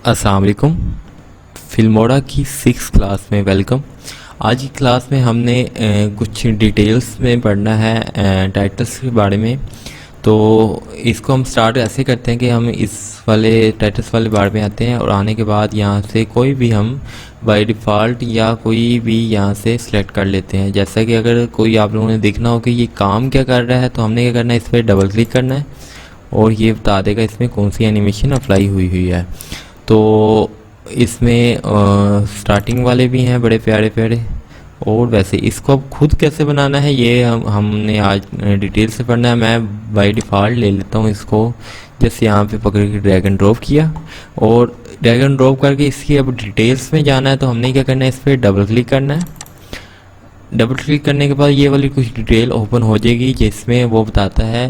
अस्सलाम वालेकुम। फिल्मोरा की 6 क्लास में वेलकम। आज की क्लास में हमने कुछ डिटेल्स में पढ़ना है टाइटल्स के बारे में। तो इसको हम स्टार्ट ऐसे करते हैं कि हम इस वाले टाइटल्स वाले बारे में आते हैं और आने के बाद यहाँ से कोई भी हम बाय डिफ़ॉल्ट या कोई भी यहाँ से सिलेक्ट कर लेते हैं। जैसा कि अगर कोई आप लोगों ने देखना हो कि ये काम क्या कर रहा है तो हमने क्या करना है, इस पर डबल क्लिक करना है और ये बता देगा इसमें कौन सी एनिमेशन अप्लाई हुई हुई है। तो इसमें स्टार्टिंग वाले भी हैं बड़े प्यारे प्यारे। और वैसे इसको अब खुद कैसे बनाना है ये हमने आज डिटेल से पढ़ना है। मैं बाय डिफ़ॉल्ट ले लेता हूँ इसको, जैसे यहाँ पे पकड़ के ड्रैग एंड ड्रॉप किया और ड्रैग एंड ड्रॉप करके इसकी अब डिटेल्स में जाना है तो हमने क्या करना है, इस पर डबल क्लिक करना है। डबल क्लिक करने के बाद ये वाली कुछ डिटेल ओपन हो जाएगी जिसमें वो बताता है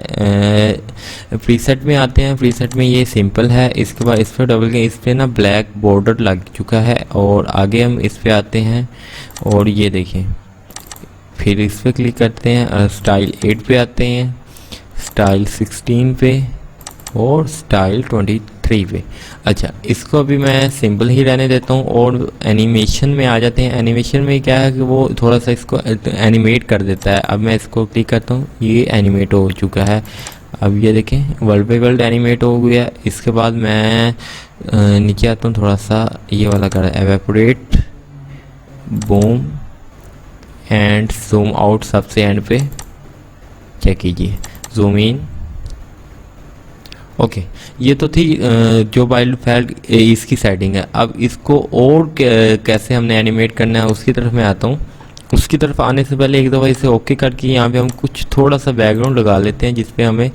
प्रीसेट में आते हैं। प्रीसेट में ये सिंपल है। इसके बाद इस पर डबल क्लिक, इस पर ना ब्लैक बॉर्डर लग चुका है और आगे हम इस पे आते हैं और ये देखिए, फिर इस पर क्लिक करते हैं, स्टाइल 8 पे आते हैं, स्टाइल 16 पे और स्टाइल 23 पे। अच्छा, इसको अभी मैं सिंपल ही रहने देता हूँ और एनिमेशन में आ जाते हैं। एनिमेशन में क्या है कि वो थोड़ा सा इसको एनिमेट कर देता है। अब मैं इसको क्लिक करता हूँ, ये एनिमेट हो चुका है। अब ये देखें वर्ल्ड बाई वर्ल्ड एनिमेट हो गया। इसके बाद मैं नीचे आता हूँ, थोड़ा सा ये वाला कर evaporate, boom and zoom out, सबसे एंड पे चेक कीजिए, जूम इन। ओके, ये तो थी जो बाय डिफ़ॉल्ट इसकी सेटिंग है। अब इसको और कैसे हमने एनिमेट करना है उसकी तरफ मैं आता हूँ। उसकी तरफ आने से पहले एक दफ़ा इसे ओके करके यहाँ पे हम कुछ थोड़ा सा बैकग्राउंड लगा लेते हैं जिसपे हमें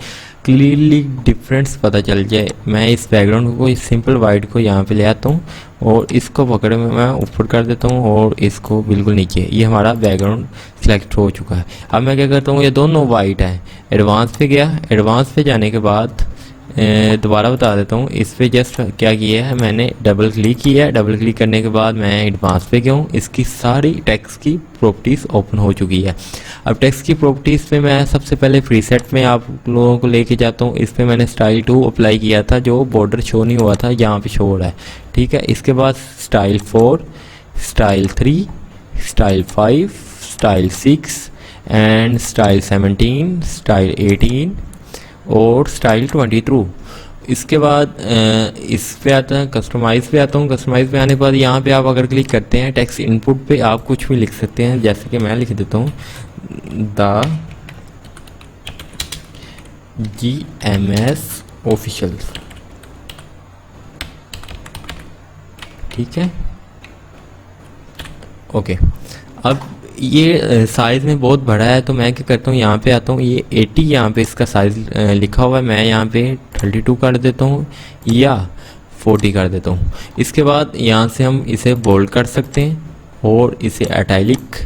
क्लियरली डिफरेंस पता चल जाए। मैं इस बैकग्राउंड को, इस सिंपल वाइट को यहाँ पे ले आता हूँ और इसको पकड़ में मैं ऊपर कर देता हूँ और इसको बिल्कुल नीचे। ये हमारा बैकग्राउंड सिलेक्ट हो चुका है। अब मैं क्या करता हूँ, ये दोनों वाइट हैं। एडवांस पे गया, एडवांस पे जाने के बाद दोबारा बता देता हूँ, इस पे जस्ट क्या किया है, मैंने डबल क्लिक किया है। डबल क्लिक करने के बाद मैं एडवांस पे गया हूँ। इसकी सारी टेक्स्ट की प्रॉपर्टीज़ ओपन हो चुकी है। अब टेक्स्ट की प्रॉपर्टीज़ पे मैं सबसे पहले प्रीसेट में आप लोगों को लेके जाता हूँ। इस पे मैंने स्टाइल 2 अप्लाई किया था, जो बॉर्डर शो नहीं हुआ था, यहाँ पे शो हो रहा है, ठीक है। इसके बाद style 4, style 3, style 5, style 6 and style 17, style 18 और स्टाइल 22। इसके बाद इस पे आता है, कस्टमाइज़ पे आता हूँ। कस्टमाइज़ पे आने के बाद यहाँ पे आप अगर क्लिक करते हैं टेक्स्ट इनपुट पे, आप कुछ भी लिख सकते हैं। जैसे कि मैं लिख देता हूँ द GMS ऑफिशियल, ठीक है, ओके। अब ये साइज़ में बहुत बड़ा है तो मैं क्या करता हूँ, यहाँ पे आता हूँ, ये 80 यहाँ पे इसका साइज़ लिखा हुआ है, मैं यहाँ पे 32 कर देता हूँ या 40 कर देता हूँ। इसके बाद यहाँ से हम इसे बोल्ड कर सकते हैं और इसे इटैलिक,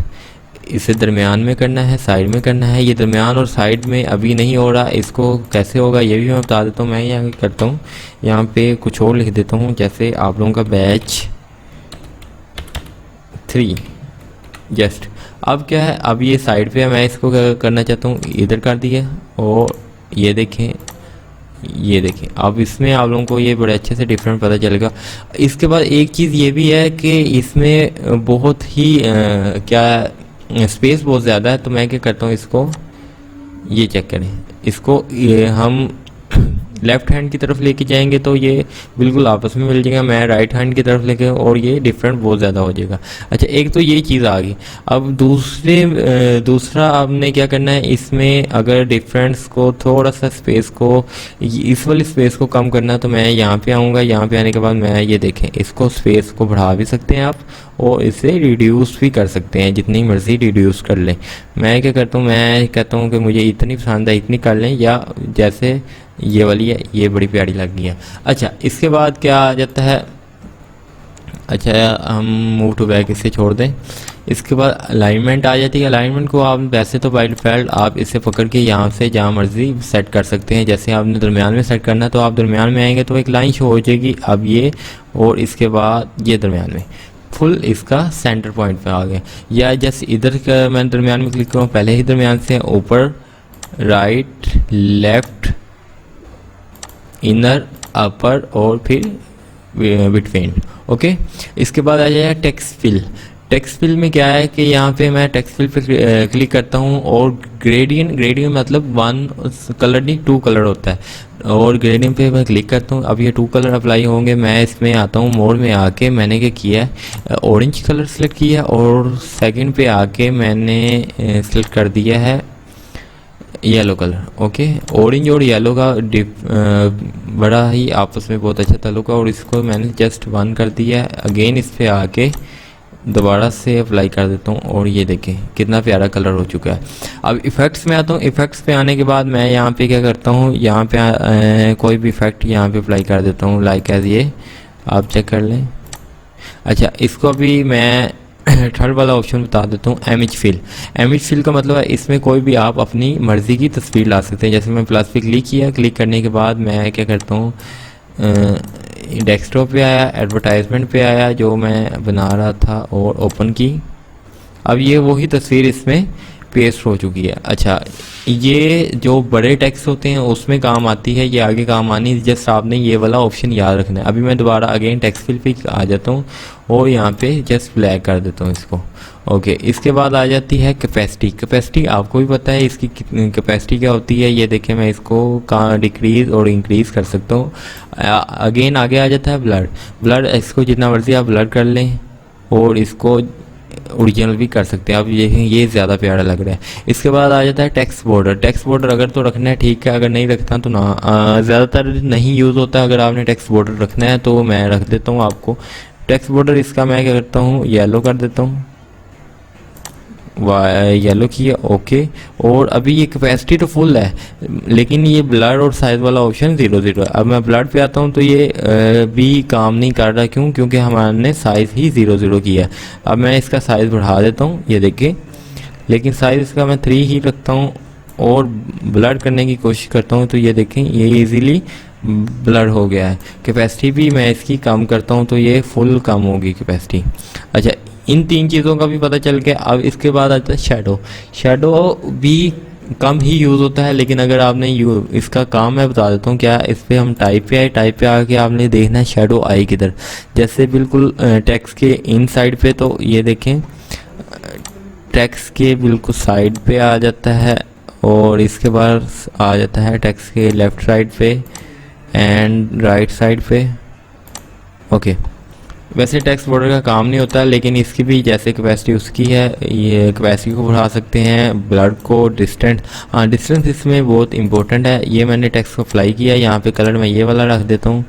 इसे दरमियान में करना है, साइड में करना है। ये दरमियान और साइड में अभी नहीं हो रहा, इसको कैसे होगा ये भी मैं बता देता हूँ। मैं यहाँ करता हूँ, यहाँ पे कुछ और लिख देता हूँ, जैसे आप लोगों का बैच 3 जस्ट। अब क्या है, अब ये साइड पे है, मैं इसको करना चाहता हूँ इधर कर दिया और ये देखें, ये देखें। अब इसमें आप लोगों को ये बड़े अच्छे से डिफरेंट पता चलेगा। इसके बाद एक चीज़ ये भी है कि इसमें बहुत ही क्या स्पेस बहुत ज़्यादा है, तो मैं क्या करता हूँ, इसको ये चेक करें, इसको हम लेफ़्ट हैंड की तरफ लेके जाएंगे तो ये बिल्कुल आपस में मिल जाएगा। मैं राइट हैंड की तरफ लेके और ये डिफरेंट बहुत ज़्यादा हो जाएगा। अच्छा, एक तो ये चीज़ आ गई। अब दूसरा आपने क्या करना है, इसमें अगर डिफरेंस को थोड़ा सा स्पेस को, इस वाली स्पेस को कम करना है तो मैं यहाँ पे आऊँगा। यहाँ पे आने के बाद मैं ये देखें, इसको स्पेस को बढ़ा भी सकते हैं आप और इसे रिड्यूस भी कर सकते हैं, जितनी मर्ज़ी रिड्यूस कर लें। मैं क्या करता हूँ, मैं कहता हूँ कि मुझे इतनी पसंद है इतनी कर लें, या जैसे ये वाली है, ये बड़ी प्यारी लग रही है। अच्छा, इसके बाद क्या आ जाता है, अच्छा हम मूव टू बैक इसे छोड़ दें। इसके बाद अलाइनमेंट आ जाती है। अलाइनमेंट को आप वैसे तो बाय डिफ़ॉल्ट आप इसे पकड़ के यहाँ से जहाँ मर्जी सेट कर सकते हैं। जैसे आपने दरमियान में सेट करना है तो आप दरमियान में आएंगे तो एक लाइन शो हो जाएगी। अब ये और इसके बाद ये दरमियान में फुल इसका सेंटर पॉइंट पे आ गया। या जैसे इधर का मैं दरमियान में क्लिक करूँ, पहले ही दरमियान से ऊपर, राइट, लेफ्ट, इनर, अपर और फिर विथ पेंट। ओके, इसके बाद आ जाएगा टेक्स्ट फिल। टेक्स्ट फिल में क्या है कि यहाँ पे मैं टेक्स्ट फिल पे क्लिक करता हूँ और ग्रेडियंट मतलब वन कलर नहीं, टू कलर होता है और ग्रेडियंट पे मैं क्लिक करता हूँ। अब ये टू कलर अप्लाई होंगे। मैं इसमें आता हूँ मोड में आके मैंने क्या किया है, ऑरेंज कलर सेलेक्ट किया और सेकंड पे आके मैंने सेलेक्ट कर दिया है येलो कलर। ओके, ऑरेंज और येलो का बड़ा ही आपस में बहुत अच्छा ताल्लुक है और इसको मैंने जस्ट वन कर दिया है। अगेन इस पे आके दोबारा से अप्लाई कर देता हूँ और ये देखें कितना प्यारा कलर हो चुका है। अब इफ़ेक्ट्स में आता हूँ। इफ़ेक्ट्स पे आने के बाद मैं यहाँ पे क्या करता हूँ, यहाँ पे कोई भी इफ़ेक्ट यहाँ पे अप्लाई कर देता हूँ, लाइक एज ये आप चेक कर लें। अच्छा, इसको भी मैं थर्ड वाला ऑप्शन बता देता हूँ, इमेज फिल। इमेज फिल का मतलब है इसमें कोई भी आप अपनी मर्ज़ी की तस्वीर ला सकते हैं। जैसे मैं प्लस पे क्लिक किया, क्लिक करने के बाद मैं क्या करता हूँ, डेस्कटॉप पे आया, एडवर्टाइजमेंट पे आया जो मैं बना रहा था और ओपन की। अब ये वही तस्वीर इसमें पेस्ट हो चुकी है। अच्छा, ये जो बड़े टेक्स्ट होते हैं उसमें काम आती है, ये आगे काम आनी, जस्ट आपने ये वाला ऑप्शन याद रखना है। अभी मैं दोबारा अगेन टेक्स्ट फिल पे आ जाता हूँ और यहाँ पे जस्ट ब्लैक कर देता हूँ इसको। ओके, इसके बाद आ जाती है कैपेसिटी। कैपेसिटी आपको भी पता है इसकी कितनी कैपेसिटी क्या होती है। ये देखें मैं इसको कहाँ डिक्रीज और इंक्रीज कर सकता हूँ। अगेन आगे आ जाता है ब्लड। ब्लड इसको जितना मर्जी आप ब्लड कर लें और इसको ओरिजिनल भी कर सकते हैं। अब ये ज़्यादा प्यारा लग रहा है। इसके बाद आ जाता है टेक्स्ट बॉर्डर। टेक्स्ट बॉर्डर अगर तो रखना है ठीक है, अगर नहीं रखता तो ना, ज़्यादातर नहीं यूज़ होता है। अगर आपने टेक्स्ट बॉर्डर रखना है तो मैं रख देता हूँ आपको टेक्स्ट बॉर्डर। इसका मैं क्या करता हूँ, येलो कर देता हूँ, येलो किया। ओके, और अभी ये कैपेसिटी तो फुल है लेकिन ये ब्लड और साइज वाला ऑप्शन 0 है। अब मैं ब्लड पे आता हूँ तो ये भी काम नहीं कर रहा। क्यों? क्योंकि हमारे साइज़ ही 0 किया है। अब मैं इसका साइज़ बढ़ा देता हूँ, ये देखिए, लेकिन साइज़ इसका मैं 3 ही रखता हूँ और ब्लड करने की कोशिश करता हूँ तो ये देखें ये इजीली ब्लड हो गया है। कैपेसिटी भी मैं इसकी कम करता हूँ तो ये फुल कम होगी कैपेसिटी। अच्छा, इन तीन चीज़ों का भी पता चल गया। अब इसके बाद आता है शेडो। शेडो भी कम ही यूज़ होता है लेकिन अगर आपने इसका काम मैं बता देता हूँ क्या। इस पर हम टाइप पे आए, टाइप पे आके आपने देखना है शेडो आई किधर। जैसे बिल्कुल टेक्स्ट के इन साइड पे, तो ये देखें टेक्स्ट के बिल्कुल साइड पे आ जाता है और इसके बाद आ जाता है टेक्स्ट के लेफ्ट साइड पे एंड राइट साइड पे। ओके, वैसे टेक्स्ट बॉर्डर का काम नहीं होता लेकिन इसकी भी जैसे कैपेसिटी उसकी है, ये कैपेसिटी को बढ़ा सकते हैं। ब्लड को डिस्टेंस, हाँ डिस्टेंस इसमें बहुत इंपॉर्टेंट है। ये मैंने टेक्स्ट को अप्लाई किया, यहाँ पे कलर मैं ये वाला रख देता हूँ।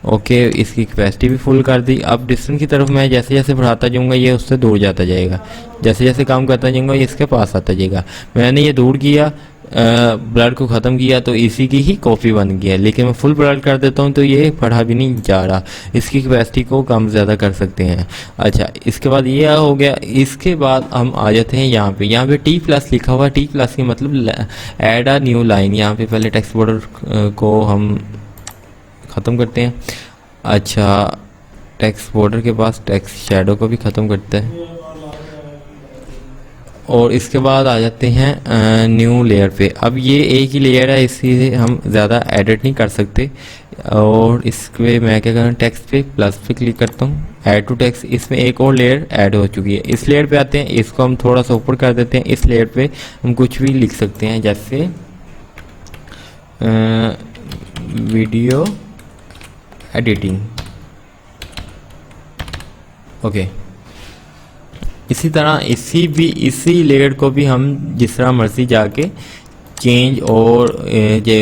ओके, इसकी कैपेसिटी भी फुल कर दी। अब डिस्टेंस की तरफ मैं जैसे जैसे बढ़ाता जाऊँगा ये उससे दूर जाता जाएगा, जैसे जैसे काम करता जाऊँगा ये इसके पास आता जाएगा। मैंने ये दूर किया, ब्लड को ख़त्म किया तो इसी की ही कॉपी बन गया। लेकिन मैं फुल ब्लड कर देता हूँ तो ये पढ़ा भी नहीं जा रहा। इसकी कैपेसिटी को कम ज़्यादा कर सकते हैं। अच्छा, इसके बाद ये हो गया। इसके बाद हम आ जाते हैं यहाँ पे T+ लिखा हुआ। T+ की मतलब ऐड अ न्यू लाइन। यहाँ पे पहले टेक्स्ट बॉर्डर को हम ख़त्म करते हैं। अच्छा, टेक्स्ट बॉर्डर के पास टेक्स्ट शेडो को भी ख़त्म करते हैं और इसके बाद आ जाते हैं न्यू लेयर पे। अब ये एक ही लेयर है, इसी हम ज़्यादा एडिट नहीं कर सकते। और इसके मैं क्या करूँ, टेक्स्ट पे प्लस पे क्लिक करता हूँ, ऐड टू टेक्स्ट। इसमें एक और लेयर ऐड हो चुकी है। इस लेयर पे आते हैं, इसको हम थोड़ा सा ऊपर कर देते हैं। इस लेयर पे हम कुछ भी लिख सकते हैं, जैसे वीडियो एडिटिंग। ओके, इसी तरह इसी लेयर को भी हम जिस तरह मर्जी जाके चेंज और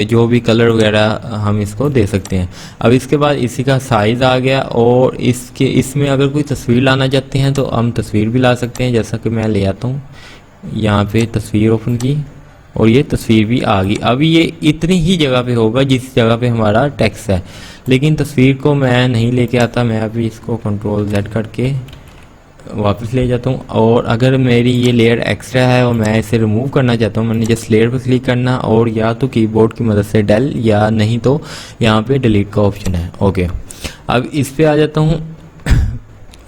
जो भी कलर वगैरह हम इसको दे सकते हैं। अब इसके बाद इसी का साइज़ आ गया और इसमें अगर कोई तस्वीर लाना चाहते हैं तो हम तस्वीर भी ला सकते हैं। जैसा कि मैं ले आता हूँ, यहाँ पे तस्वीर ओपन की और ये तस्वीर भी आ गई। अभी ये इतनी ही जगह पे होगा जिस जगह पे हमारा टेक्स्ट है, लेकिन तस्वीर को मैं नहीं लेके आता। मैं अभी इसको Ctrl+Z करके वापस ले जाता हूँ। और अगर मेरी ये लेयर एक्स्ट्रा है और मैं इसे रिमूव करना चाहता हूँ, मैंने जस्ट लेयर पर क्लिक करना और या तो कीबोर्ड की मदद से डेल या नहीं तो यहाँ पे डिलीट का ऑप्शन है। ओके, अब इस पे आ जाता हूँ।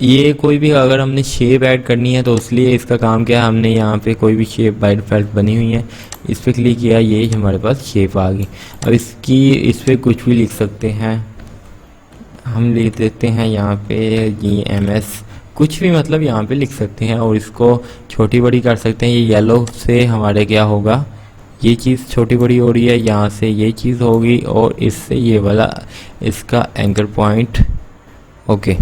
ये कोई भी अगर हमने शेप ऐड करनी है तो इसलिए इसका काम क्या है, हमने यहाँ पे कोई भी शेप बाय डिफ़ॉल्ट बनी हुई है, इस पर क्लिक किया, ये हमारे पास शेप आ गई। अब इस पर कुछ भी लिख सकते हैं। हम लिख देते हैं यहाँ पे GMS, कुछ भी मतलब यहाँ पे लिख सकते हैं और इसको छोटी बड़ी कर सकते हैं। ये येलो से हमारे क्या होगा, ये चीज़ छोटी बड़ी हो रही है, यहाँ से ये चीज़ होगी और इससे ये वाला इसका एंकर पॉइंट। ओके,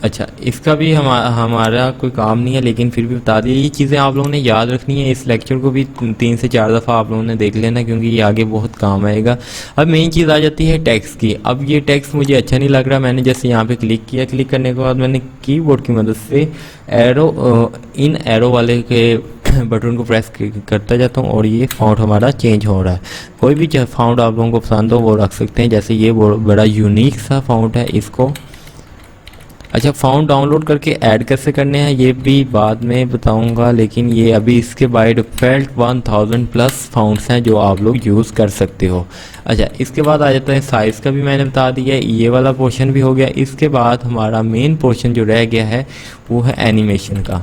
अच्छा, इसका भी हमारा कोई काम नहीं है, लेकिन फिर भी बता दिए। ये चीज़ें आप लोगों ने याद रखनी है। इस लेक्चर को भी 3 से 4 दफ़ा आप लोगों ने देख लेना, क्योंकि ये आगे बहुत काम आएगा। अब मेन चीज़ आ जाती है टैक्स की। अब ये टैक्स मुझे अच्छा नहीं लग रहा, मैंने जैसे यहाँ पे क्लिक किया, क्लिक करने के बाद मैंने कीबोर्ड की मदद से इन एरो वाले के बटन को प्रेस करता जाता हूँ और ये फाउंड हमारा चेंज हो रहा है। कोई भी फाउंड आप लोगों को पसंद हो वो रख सकते हैं, जैसे ये बड़ा यूनिक सा फाउंड है, इसको। अच्छा, फाउंड डाउनलोड करके ऐड कैसे करने हैं ये भी बाद में बताऊंगा, लेकिन ये अभी इसके बाय डिफ़ॉल्ट 1000 प्लस फाउंड्स हैं जो आप लोग यूज़ कर सकते हो। अच्छा, इसके बाद आ जाता है साइज़ का भी मैंने बता दिया, ये वाला पोर्शन भी हो गया। इसके बाद हमारा मेन पोर्शन जो रह गया है वो है एनिमेशन का।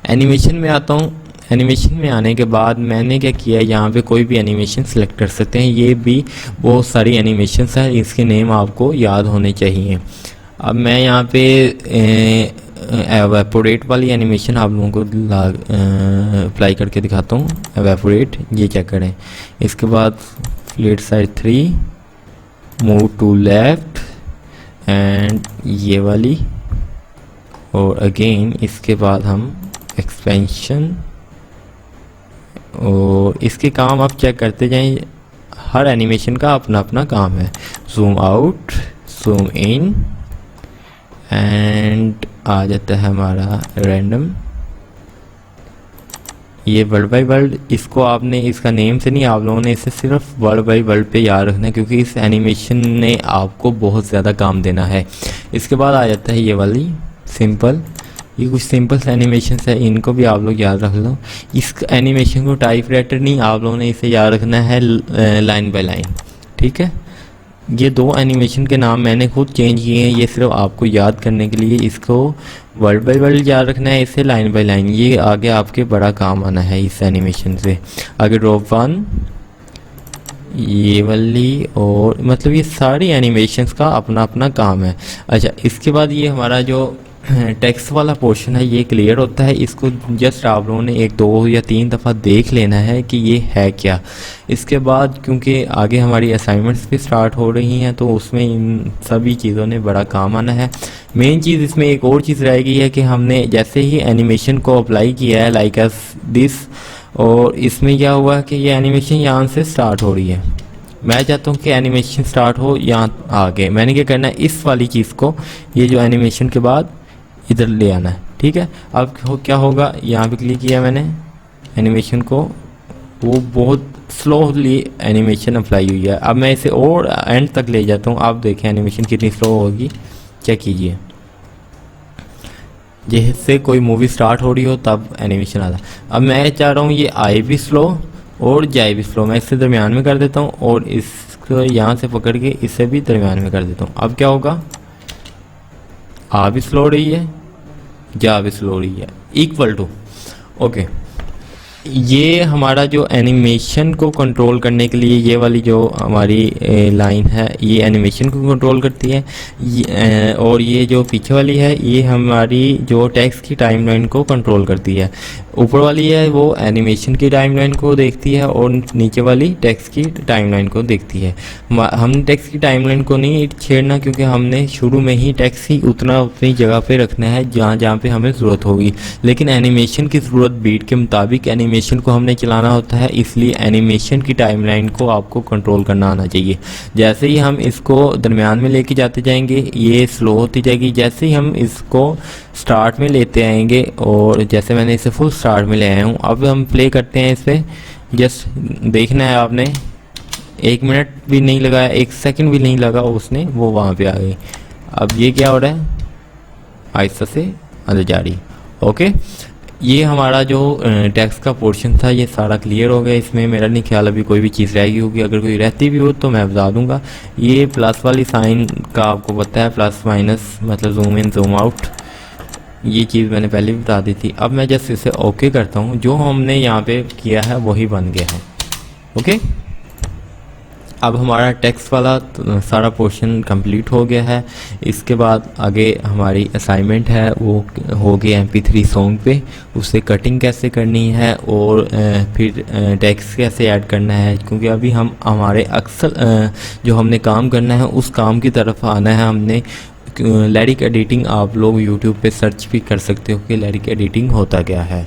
एनिमेशन में आता हूँ। एनिमेशन में आने के बाद मैंने क्या किया, यहाँ पे कोई भी एनिमेशन सेलेक्ट कर सकते हैं। ये भी बहुत सारी एनिमेशंस हैं, इसके नेम आपको याद होने चाहिए। अब मैं यहाँ पे एवेपोरेट वाली एनिमेशन आप लोगों को अप्लाई करके दिखाता हूँ। एवेपोरेट, ये चेक करें। इसके बाद फ्लिट side 3, move to left and ये वाली, और अगेन इसके बाद हम एक्सपेंशन, और इसके काम आप चेक करते जाएं। हर एनिमेशन का अपना अपना काम है। Zoom out, zoom in, and आ जाता है हमारा रैंडम। ये वर्ल्ड बाय वर्ल्ड, इसको आपने इसका नेम से नहीं, आप लोगों ने इसे सिर्फ वर्ल्ड बाय वर्ल्ड पे याद रखना है, क्योंकि इस एनिमेशन ने आपको बहुत ज़्यादा काम देना है। इसके बाद आ जाता है ये वाली सिंपल। ये कुछ सिंपल से एनिमेशन है, इनको भी आप लोग याद रख लो। इस एनिमेशन को टाइप राइटर नहीं, आप लोगों ने इसे याद रखना है लाइन बाय लाइन, ठीक है। ये 2 एनिमेशन के नाम मैंने खुद चेंज किए हैं, ये सिर्फ आपको याद करने के लिए। इसको वर्ड बाय वर्ड याद रखना है, इसे लाइन बाय लाइन, ये आगे आपके बड़ा काम आना है इस एनिमेशन से। आगे ड्रॉप 1, ये वाली, और मतलब ये सारी एनिमेशंस का अपना अपना काम है। अच्छा, इसके बाद ये हमारा जो टेक्स्ट वाला पोर्शन है ये क्लियर होता है। इसको जस्ट आप लोगों ने 1, 2 या 3 दफ़ा देख लेना है कि ये है क्या। इसके बाद क्योंकि आगे हमारी असाइनमेंट्स भी स्टार्ट हो रही हैं, तो उसमें इन सभी चीज़ों ने बड़ा काम आना है। मेन चीज़ इसमें एक और चीज़ रह गई है कि हमने जैसे ही एनिमेशन को अप्लाई किया है लाइक एस दिस, और इसमें क्या हुआ कि ये एनिमेशन यहाँ से स्टार्ट हो रही है। मैं चाहता हूँ कि एनिमेशन स्टार्ट हो यहाँ आगे। मैंने क्या करना है, इस वाली चीज़ को, ये जो एनिमेशन के बाद इधर ले आना है, ठीक है। अब क्या होगा, यहाँ पे क्लिक किया मैंने एनिमेशन को, वो बहुत स्लोली एनिमेशन अप्लाई हुई है। अब मैं इसे और एंड तक ले जाता हूँ, आप देखें एनिमेशन कितनी स्लो होगी, चेक कीजिए। जैसे कोई मूवी स्टार्ट हो रही हो तब एनिमेशन आता है। अब मैं चाह रहा हूँ ये आए भी स्लो और जाए भी स्लो, मैं इससे दरमियान में कर देता हूँ और इसको यहाँ से पकड़ के इसे भी दरमियान में कर देता हूँ। अब क्या होगा, आ भी स्लो रही है, जा भी स्लो रही है, इक्वल टू। ओके, ये हमारा जो एनिमेशन को कंट्रोल करने के लिए ये वाली जो हमारी लाइन है ये एनिमेशन को कंट्रोल करती है, और ये जो पीछे वाली है ये हमारी जो टेक्स्ट की टाइमलाइन को कंट्रोल करती है। ऊपर वाली है वो एनिमेशन की टाइमलाइन को देखती है और नीचे वाली टेक्स्ट की टाइमलाइन को देखती है। हम टेक्स्ट की टाइमलाइन को नहीं छेड़ना, क्योंकि हमने शुरू में ही टेक्स्ट ही उतनी जगह पे रखना है जहाँ पे हमें ज़रूरत होगी, लेकिन एनिमेशन की ज़रूरत बीट के मुताबिक एनिमेशन को हमने चलाना होता है, इसलिए एनिमेशन की टाइमलाइन को आपको कंट्रोल करना आना चाहिए। जैसे ही हम इसको दरमियान में लेके जाते जाएंगे ये स्लो होती जाएगी, जैसे ही हम इसको स्टार्ट में लेते आएंगे, और जैसे मैंने इसे फुल स्टार्ट में ले आया हूँ। अब हम प्ले करते हैं इस पर, जस्ट देखना है आपने, 1 मिनट भी नहीं लगाया, 1 सेकंड भी नहीं लगा, उसने वो वहाँ पे आ गई। अब ये क्या हो रहा है, आहिस्ता से अंदर जा रही। ओके, ये हमारा जो टेक्स्ट का पोर्शन था ये सारा क्लियर हो गया। इसमें मेरा नहीं ख्याल अभी कोई भी चीज़ रह गई होगी, अगर कोई रहती भी हो तो मैं बता दूंगा। ये प्लस वाली साइन का आपको पता है, प्लस माइनस मतलब जूम इन जूम आउट, ये चीज़ मैंने पहले भी बता दी थी। अब मैं जस्ट इसे ओके करता हूँ, जो हमने यहाँ पे किया है वही बन गया है। ओके, अब हमारा टेक्स्ट वाला सारा पोर्शन कंप्लीट हो गया है। इसके बाद आगे हमारी असाइनमेंट है वो हो गया MP3 सॉन्ग पे, उसे कटिंग कैसे करनी है और फिर टेक्स्ट कैसे ऐड करना है, क्योंकि अभी हम हमारे अक्सर जो हमने काम करना है उस काम की तरफ आना है हमने। लिरिक एडिटिंग आप लोग यूट्यूब पे सर्च भी कर सकते हो कि लिरिक एडिटिंग होता क्या है।